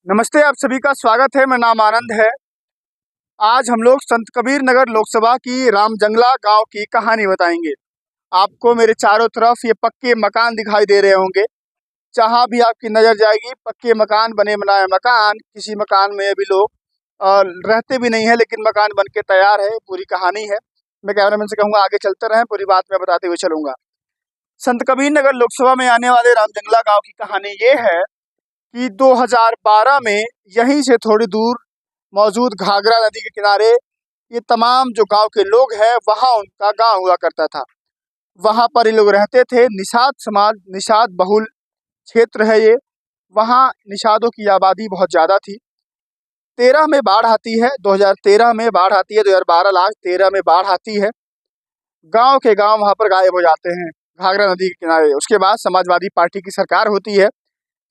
नमस्ते, आप सभी का स्वागत है। मेरा नाम आनंद है। आज हम लोग संत कबीर नगर लोकसभा की रामजंगला गांव की कहानी बताएंगे। आपको मेरे चारों तरफ ये पक्के मकान दिखाई दे रहे होंगे। जहां भी आपकी नज़र जाएगी पक्के मकान, बने बनाए मकान। किसी मकान में अभी लोग रहते भी नहीं है, लेकिन मकान बन के तैयार है। पूरी कहानी है। मैं कैमरामैन से कहूँगा आगे चलते रहें, पूरी बात मैं बताते हुए चलूँगा। संत कबीर नगर लोकसभा में आने वाले रामजंगला गाँव की कहानी ये है कि 2012 में यहीं से थोड़ी दूर मौजूद घाघरा नदी के किनारे ये तमाम जो गांव के लोग हैं, वहाँ उनका गांव हुआ करता था। वहाँ पर ये लोग रहते थे। निषाद समाज, निषाद बहुल क्षेत्र है ये। वहाँ निषादों की आबादी बहुत ज़्यादा थी। 13 में बाढ़ आती है, 2013 में बाढ़ आती है, 2012 लास्ट 13 में बाढ़ आती है। गांव के गांव वहाँ पर गायब हो जाते हैं घाघरा नदी के किनारे। उसके बाद समाजवादी पार्टी की सरकार होती है।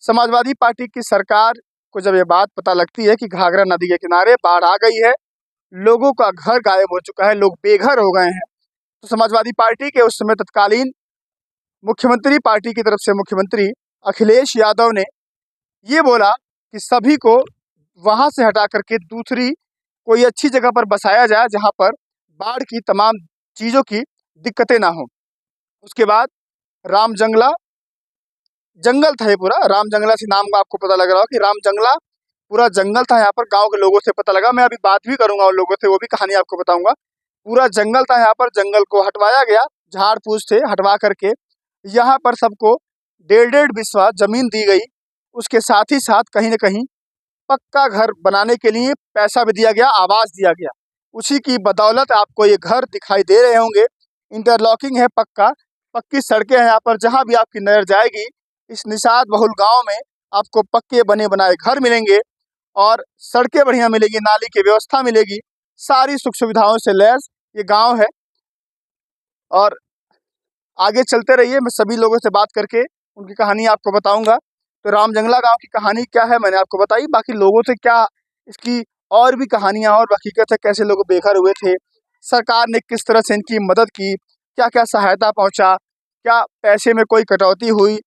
समाजवादी पार्टी की सरकार को जब ये बात पता लगती है कि घाघरा नदी के किनारे बाढ़ आ गई है, लोगों का घर गायब हो चुका है, लोग बेघर हो गए हैं, तो समाजवादी पार्टी के उस समय तत्कालीन मुख्यमंत्री, पार्टी की तरफ से मुख्यमंत्री अखिलेश यादव ने ये बोला कि सभी को वहां से हटा करके दूसरी कोई अच्छी जगह पर बसाया जाए, जहां पर बाढ़ की तमाम चीज़ों की दिक्कतें ना हो। उसके बाद रामजंगला जंगल था, ये पूरा रामजंगला से नाम का आपको पता लग रहा हो कि रामजंगला पूरा जंगल था। यहाँ पर गांव के लोगों से पता लगा, मैं अभी बात भी करूंगा उन लोगों से, वो भी कहानी आपको बताऊंगा। पूरा जंगल था यहाँ पर, जंगल को हटवाया गया, झाड़ फूस थे, हटवा करके यहाँ पर सबको 1.5 बिस्वा जमीन दी गई। उसके साथ ही साथ कहीं न कहीं पक्का घर बनाने के लिए पैसा भी दिया गया, आवास दिया गया। उसी की बदौलत आपको ये घर दिखाई दे रहे होंगे। इंटरलॉकिंग है, पक्का पक्की सड़कें हैं यहाँ पर। जहाँ भी आपकी नज़र जाएगी इस निषाद बहुल गांव में आपको पक्के बने बनाए घर मिलेंगे और सड़कें बढ़िया मिलेगी, नाली की व्यवस्था मिलेगी, सारी सुख सुविधाओं से लैस ये गांव है। और आगे चलते रहिए, मैं सभी लोगों से बात करके उनकी कहानी आपको बताऊंगा। तो रामजंगला गांव की कहानी क्या है मैंने आपको बताई, बाकी लोगों से क्या इसकी और भी कहानियां और हकीकत है, कैसे लोग बेघर हुए थे, सरकार ने किस तरह से इनकी मदद की, क्या क्या सहायता पहुंचा, क्या पैसे में कोई कटौती हुई,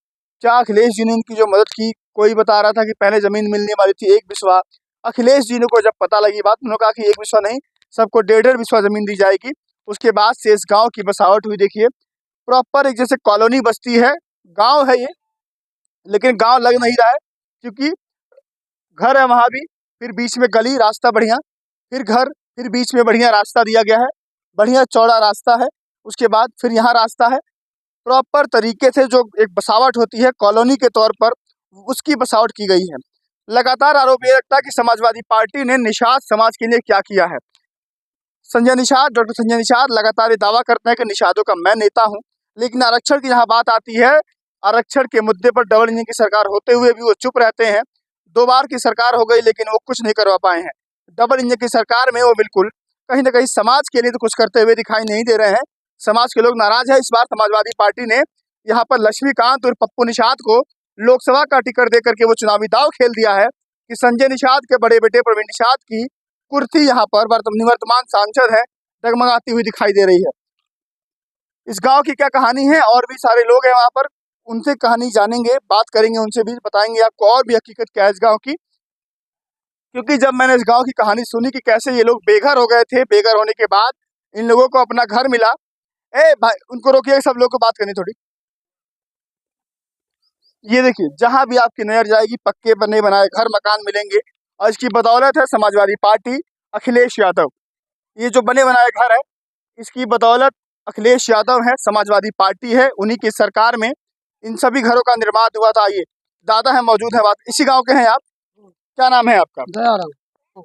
क्या अखिलेश जी ने इनकी जो मदद की। कोई बता रहा था कि पहले ज़मीन मिलने वाली थी 1 बिस्वा, अखिलेश जी ने को जब पता लगी बात, उन्होंने कहा कि 1 बिस्वा नहीं, सबको 1.5 बिस्वा ज़मीन दी जाएगी। उसके बाद से इस गांव की बसावट हुई। देखिए प्रॉपर एक जैसे कॉलोनी बस्ती है, गांव है ये, लेकिन गांव लग नहीं रहा है, क्योंकि घर है वहाँ भी, फिर बीच में गली रास्ता बढ़िया, फिर घर, फिर बीच में बढ़िया रास्ता दिया गया है, बढ़िया चौड़ा रास्ता है। उसके बाद फिर यहाँ रास्ता है। प्रॉपर तरीके से जो एक बसावट होती है कॉलोनी के तौर पर, उसकी बसावट की गई है। लगातार आरोप ये लगता है कि समाजवादी पार्टी ने निषाद समाज के लिए क्या किया है। संजय निषाद, डॉक्टर संजय निषाद लगातार ये दावा करते हैं कि निषादों का मैं नेता हूँ, लेकिन आरक्षण की जहाँ बात आती है, आरक्षण के मुद्दे पर डबल इंजन की सरकार होते हुए भी वो चुप रहते हैं। 2 बार की सरकार हो गई, लेकिन वो कुछ नहीं करवा पाए हैं। डबल इंजन की सरकार में वो बिल्कुल कहीं ना कहीं समाज के लिए तो कुछ करते हुए दिखाई नहीं दे रहे हैं। समाज के लोग नाराज है। इस बार समाजवादी पार्टी ने यहाँ पर लक्ष्मीकांत और पप्पू निषाद को लोकसभा का टिकट दे करके वो चुनावी दाव खेल दिया है कि संजय निषाद के बड़े बेटे प्रवीण निषाद की कुर्सी यहाँ पर निवर्तमान सांसद है, डगमगाती हुई दिखाई दे रही है। इस गांव की क्या कहानी है, और भी सारे लोग हैं वहाँ पर, उनसे कहानी जानेंगे, बात करेंगे, उनसे भी बताएंगे आपको और भी हकीकत क्या है इस गांव की। क्योंकि जब मैंने इस गांव की कहानी सुनी कि कैसे ये लोग बेघर हो गए थे, बेघर होने के बाद इन लोगों को अपना घर मिला। ए भाई उनको रोकिए, सब लोग को बात करनी थोड़ी। ये देखिए जहां भी आपकी नजर जाएगी पक्के बने बनाए घर मकान मिलेंगे, और इसकी बदौलत है समाजवादी पार्टी, अखिलेश यादव। ये जो बने बनाए घर है, इसकी बदौलत अखिलेश यादव है, समाजवादी पार्टी है, उन्हीं की सरकार में इन सभी घरों का निर्माण हुआ था। ये दादा है, मौजूद है, बात इसी गांव के हैं आप, क्या नाम है आपका? दयाराम।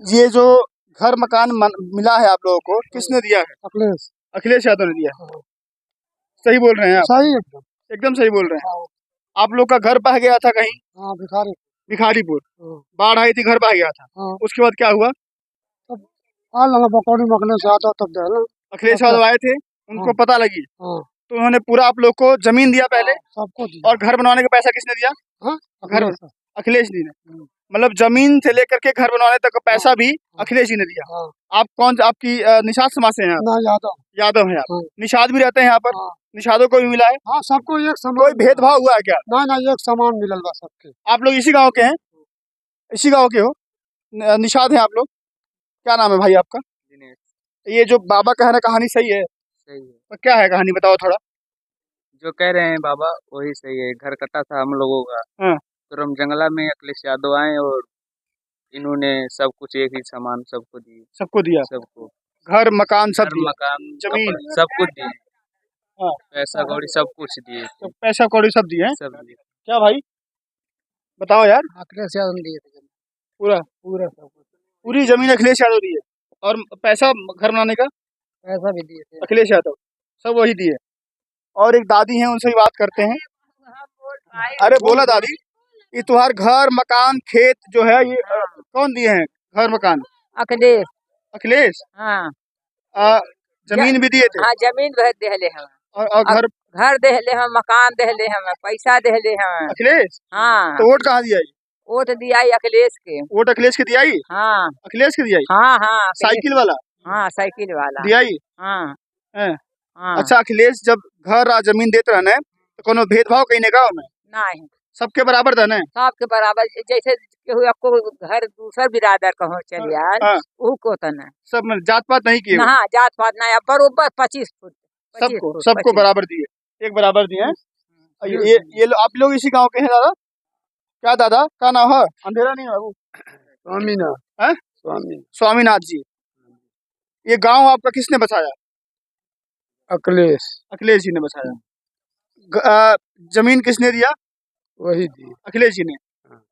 ये जो घर मकान मिला है आप लोगों को, किसने दिया है? अखिलेश। अखिलेश यादव ने दिया है। सही बोल रहे हैं आप? सही एकदम। एकदम सही बोल रहे हैं। आप लोग का घर बह गया था कहीं? हाँ, भिखारी। भिखारीपुर बाढ़ आई थी, घर बह गया था। उसके बाद क्या हुआ? तब आ लगा पकौड़ी मकने से आता तब दे ना। अखिलेश यादव आए थे, उनको पता लगी, तो उन्होंने पूरा आप लोग को जमीन दिया पहले, सबको दिया। और घर बनवाने का पैसा किसने दिया? हाँ, घर अखिलेश जी ने। मतलब जमीन से लेकर के घर बनवाने तक का पैसा भी अखिलेश जी ने दिया। हाँ। आप आपकी निषाद समाज से हैं आप? ना यादव। यादव हैं आप? हाँ। निषाद भी रहते हैं यहाँ पर? हाँ। निषादों को भी मिला है? हाँ, सबको एक समान। कोई भेदभाव हुआ है क्या? ना ना, एक समान मिलल बा सबके। आप लोग इसी गांव के हैं? इसी गांव के हो? निषाद हैं आप लोग? क्या नाम है भाई आपका? ये जो बाबा कह रहे हैं कहानी सही है? सही है, तो क्या है कहानी, बताओ थोड़ा। जो कह रहे हैं बाबा वही सही है। घर कटा था हम लोगों का, हाँ। तो रामजंगला में अखिलेश यादव आए और इन्होंने सब कुछ एक ही सामान सबको दिए। सबको दिया? सबको घर मकान सब घर, दिया? मकान, जमीन? कपड़े, सब कुछ दिए। हाँ। पैसा कौड़ी सब कुछ दिए थे, तो पैसा कौड़ी सब दिए हैं? सब दिए। क्या भाई बताओ यार। अखिलेश यादव ने दिए थे पूरा पूरा सब कुछ। पूरी जमीन अखिलेश यादव दी है और पैसा घर बनाने का पैसा भी दिए थे। अखिलेश यादव, सब वही दिए। और एक दादी हैं, उनसे भी बात करते हैं। अरे बोला दादी, ये तुम्हार घर मकान खेत जो है ये कौन दिए हैं? घर मकान अखिलेश। अखिलेश? हाँ। जमीन भी दिए थे? हाँ, जमीन भर देहले हम, और घर देहले हम, मकान देहले हम, पैसा देहले हम। अखिलेश? हाँ। तो वोट कहाँ दिया? वोट दिया ही अखिलेश के। वोट अखिलेश के दिया ही? हाँ। अखिलेश के दिया ही? हाँ हाँ, अखिलेश। साइकिल वाला? हाँ, साइकिल वाला दिया ही? हाँ। हैं? हाँ। अच्छा, अखिलेश जब घर और जमीन देते रहने तो कोनो भेदभाव कहीं गाँव में? नहीं, सबके बराबर देने? सबके बराबर। जैसे केहू आपको घर दूसर बिरादर कहो चल यार, हाँ। ऊ को तो नहीं। सब में जात पात नहीं किए? ना जात पात नहीं, बरोबर 25 फुट। सबको बराबर दिए, एक बराबर दिए हैं। ये आप लोग इसी गांव के हैं दादा? क्या दादा का नाम है? अंधेरा नहीं है बाबू। स्वामीनाथ। हैं? स्वामीनाथ जी। ये गांव आपका किसने बसाया? अखिलेश। अखिलेश जी ने बसाया। जमीन किसने दिया? वही दिए। अखिलेश जी ने।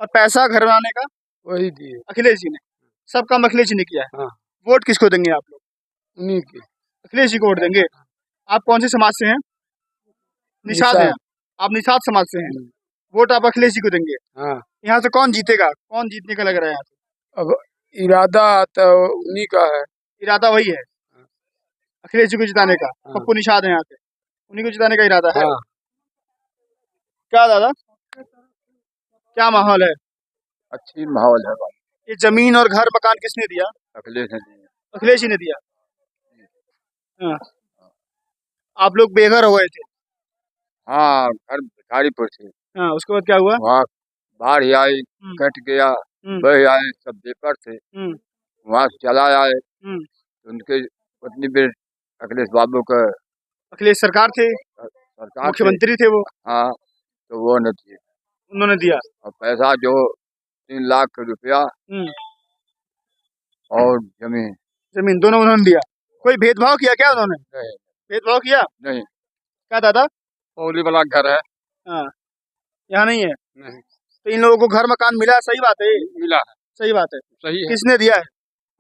और पैसा घर बनाने का? वही दिए। अखिलेश जी ने। सब काम अखिलेश जी ने किया है। हाँ। वोट किसको देंगे आप लोग? उन्हीं के। अखिलेश जी को वोट देंगे। आप कौन से समाज से हैं? निषाद हैं। आप निषाद समाज से हैं। वोट आप अखिलेश जी को देंगे? हाँ। यहाँ से कौन जीतेगा? कौन जीतने का लग रहा है यहाँ से? अब इरादा तो उन्हीं का है। इरादा वही है अखिलेश जी को जिताने का? हाँ। पप्पू निषाद है यहाँ से, उन्हीं को जिताने का इरादा है। हाँ। क्या दादा, क्या माहौल है? अच्छी माहौल है भाई। ये जमीन और घर मकान किसने दिया? अखिलेश ने दिया। अखिलेश जी ने दिया। हाँ। आप लोग बेघर हो गए थे? हाँ, घर भिखारीपुर से। हाँ, उसके बाद क्या हुआ? वहाँ बाढ़ आई, कट गया, बह आए, सब बेपर थे। वहाँ से चला आए, उनके उतनी देर अखिलेश बाबू का अखिलेश सरकार थे, सरकार मुख्यमंत्री थे वो। हाँ, तो वो न दिए। उन्होंने दिया। और पैसा जो 3 लाख रुपया और जमीन दोनों उन्होंने दिया। कोई भेदभाव किया क्या उन्होंने? नहीं। भेदभाव किया नहीं। क्या दादा? पौली वाला घर है। हाँ, यहाँ नहीं है। नहीं। तो इन लोगों को घर मकान मिला है? सही बात है? मिला है। सही बात है। सही है। किसने दिया है?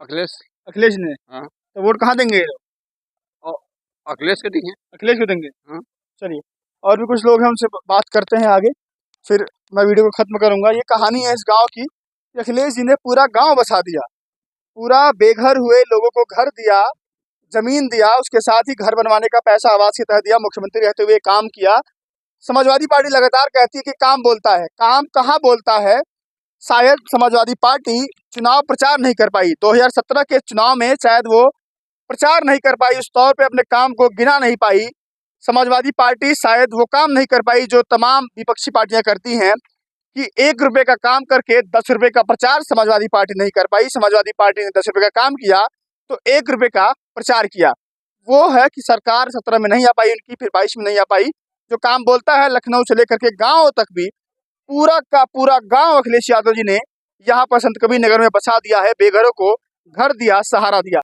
अखिलेश। अखिलेश ने। हाँ। तो वोट कहाँ देंगे ये लोग? अखिलेश के दिए। अखिलेश को देंगे। हाँ। चलिए, और भी कुछ लोग हैं, उनसे बात करते हैं आगे, फिर मैं वीडियो को खत्म करूंगा। ये कहानी है इस गांव की। अखिलेश जी ने पूरा गांव बसा दिया, पूरा बेघर हुए लोगों को घर दिया, जमीन दिया, उसके साथ ही घर बनवाने का पैसा आवास के तहत दिया। मुख्यमंत्री रहते हुए काम किया। समाजवादी पार्टी लगातार कहती है कि काम बोलता है, काम कहाँ बोलता है। शायद समाजवादी पार्टी चुनाव प्रचार नहीं कर पाई, 2017 के चुनाव में शायद वो प्रचार नहीं कर पाई, उस तौर पे अपने काम को गिना नहीं पाई। समाजवादी पार्टी शायद वो काम नहीं कर पाई जो तमाम विपक्षी पार्टियां करती हैं कि 1 रुपये का काम करके 10 रुपये का प्रचार समाजवादी पार्टी नहीं कर पाई। समाजवादी पार्टी ने 10 रुपये का काम किया तो 1 रुपये का प्रचार किया। वो है कि सरकार 17 में नहीं आ पाई उनकी, फिर 22 में नहीं आ पाई। जो काम बोलता है लखनऊ से लेकर के गाँव तक भी पूरा का पूरा गाँव अखिलेश यादव जी ने यहाँ पर संत कबीर नगर में बसा दिया है। बेघरों को घर दिया, सहारा दिया।